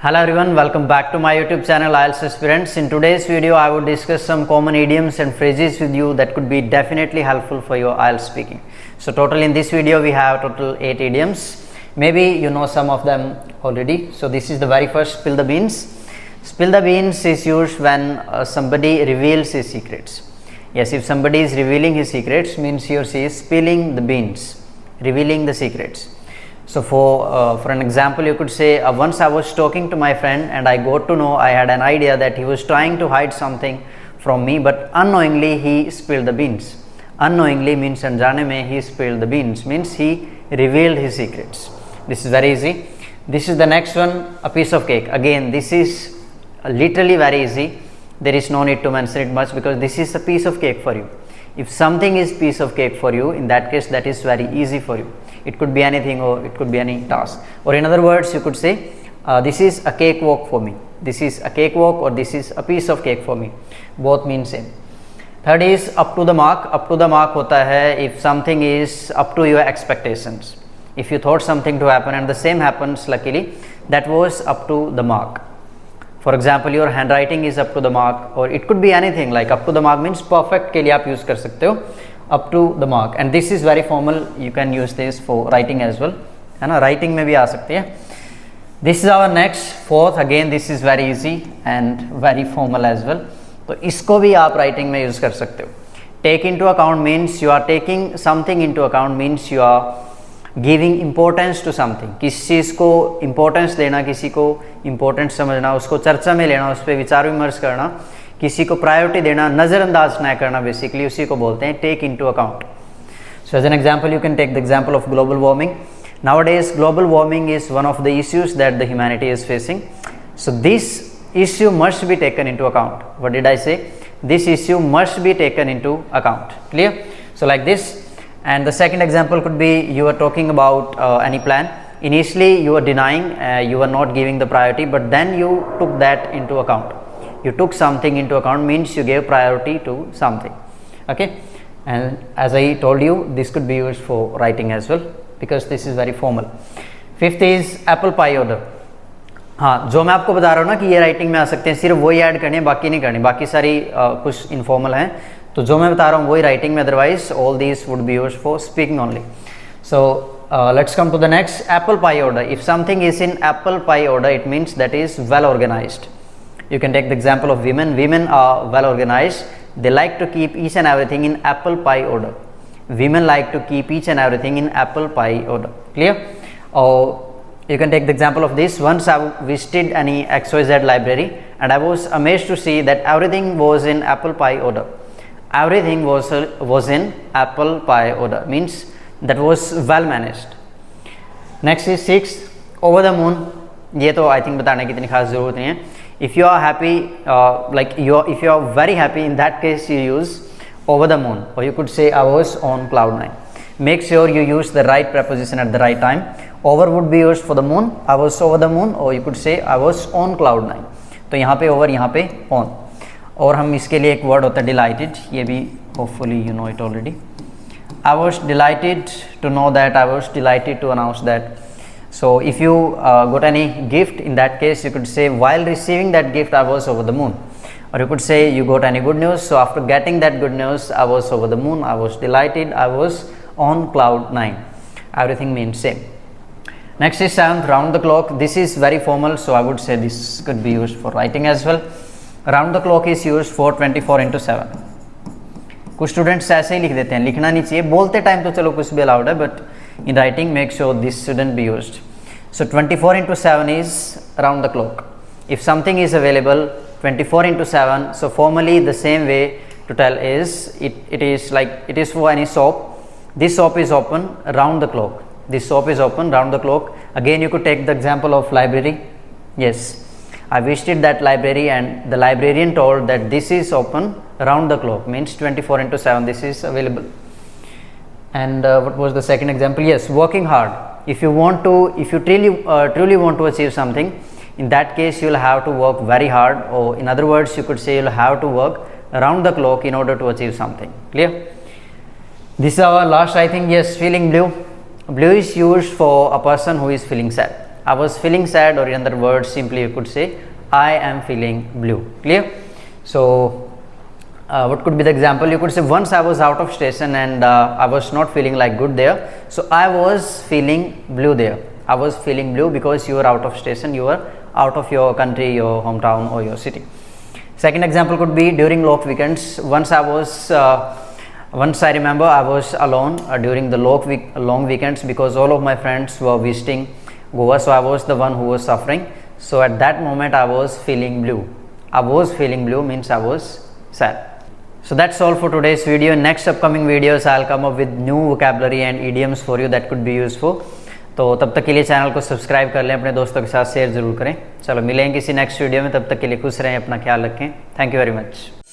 Hello everyone, welcome back to my YouTube channel IELTS Aspirants. In today's video, I would discuss some common idioms and phrases with you that could be definitely helpful for your IELTS speaking. So total in this video, we have total 8 idioms. Maybe you know some of them already. So this is the very first, spill the beans. Spill the beans is used when somebody reveals his secrets. Yes, if somebody is revealing his secrets, means he or she is spilling the beans, revealing the secrets. So for an example, you could say, once I was talking to my friend and I got to know, I had an idea that he was trying to hide something from me, but unknowingly he spilled the beans. Unknowingly means anjane mein he spilled the beans, means he revealed his secrets. This is very easy. This is the next one, a piece of cake. Again, this is literally very easy. There is no need to mention it much because this is a piece of cake for you. If something is piece of cake for you, in that case that is very easy for you. It could be anything or it could be any task. Or in other words, you could say, this is a cakewalk for me. This is a cakewalk or this is a piece of cake for me. Both mean same. Third is up to the mark. Up to the mark hota hai if something is up to your expectations. If you thought something to happen and the same happens, luckily, that was up to the mark. For example, your handwriting is up to the mark, or it could be anything. Like up to the mark means perfect के लिए आप use कर सकते हो, up to the mark. And this is very formal. You can use this for writing as well. है ना, writing में भी आ सकती है. This is our next fourth. Again, this is very easy and very formal as well. तो इसको भी आप writing में use कर सकते हो. Take into account means you are taking something into account, means you are giving importance to something. किसी चीज़ को इम्पोर्टेंस देना, किसी को इम्पोर्टेंट समझना, उसको चर्चा में लेना, उस पर विचार विमर्श करना, किसी को प्रायोरिटी देना, नज़रअंदाज न करना, बेसिकली उसी को बोलते हैं take into account. So as an example you can take the example of global warming. Nowadays global warming is one of the issues that the humanity is facing. So this issue must be taken into account. What did I say? This issue must be taken into account. Clear? So like this. And the second example could be you are talking about any plan. Initially you are denying, you are not giving the priority, but then you took that into account. You took something into account means you gave priority to something. Okay, and as I told you, this could be used for writing as well because this is very formal. Fifth is apple pie order. हाँ, जो मैं आपको बता रहा हूँ ना कि ये राइटिंग में आ सकते हैं, सिर्फ वही ऐड करने, बाकी नहीं करने, बाकी सारी कुछ इनफॉर्मल हैं. तो जो मैं बता रहा हूँ वही राइटिंग में, otherwise all these would be used for speaking only. So let's come to the next, apple pie order. If something is in apple pie order, it means that is well organised. You can take the example of women. Women are well organized. They like to keep each and everything in apple pie order. Women like to keep each and everything in apple pie order. Clear? Or you can take the example of this. Once I visited any XYZ library and I was amazed to see that everything was in apple pie order. Everything was in apple pie order. Means that was well managed. Next is sixth, over the moon. ये तो I think बताने की इतनी खास ज़रूरत नहीं है. If you are happy, if you are very happy, in that case you use over the moon, or you could say I was on cloud 9. Make sure you use the right preposition at the right time. Over would be used for the moon. I was over the moon, or you could say I was on cloud 9. तो यहाँ पे over, यहाँ पे on. और हम इसके लिए एक वर्ड होता है delighted. ये भी hopefully you know it already. I was delighted to know that. I was delighted to announce that. So if you got any gift, in that case you could say while receiving that gift I was over the moon. Or you could say you got any good news, so after getting that good news I was over the moon, I was delighted, I was on cloud 9. Everything means same. Next is seventh, round the clock. This is very formal, so I would say this could be used for writing as well. Round the clock is used for 24/7. कुछ students ऐसे ही लिख देते हैं, लिखना नहीं चाहिए. बोलते time तो चलो कुछ भी अलाउड है, but in writing make sure this shouldn't be used. So 24/7 is round the clock. If something is available 24/7, so formally the same way to tell is it is like it is for any shop. This shop is open round the clock. This shop is open round the clock. Again you could take the example of library. Yes, I visited that library and the librarian told that this is open round the clock, means 24/7 this is available. And what was the second example? Yes, working hard. If you truly want to achieve something, in that case you will have to work very hard, or in other words you could say you will have to work around the clock in order to achieve something. Clear? This is our last, I think. Yes, feeling blue. Blue is used for a person who is feeling sad. I was feeling sad, or in other words simply you could say I am feeling blue. Clear? So what could be the example? You could say once I was out of station and I was not feeling like good there, so I was feeling blue there. I was feeling blue because you were out of station, you were out of your country, your hometown or your city. Second example could be during long weekends. Once I remember I was alone during the long weekends because all of my friends were visiting Goa, so I was the one who was suffering. So at that moment I was feeling blue. I was feeling blue means I was sad. So that's all for today's video. In next upcoming videos I'll come up with new vocabulary and idioms for you that could be useful. तो तब तक के लिए channel को subscribe कर लें, अपने दोस्तों के साथ शेयर ज़रूर करें. चलो मिलेंगे किसी नेक्स्ट वीडियो में, तब तक के लिए खुश रहें, अपना ख्याल रखें. Thank you very much.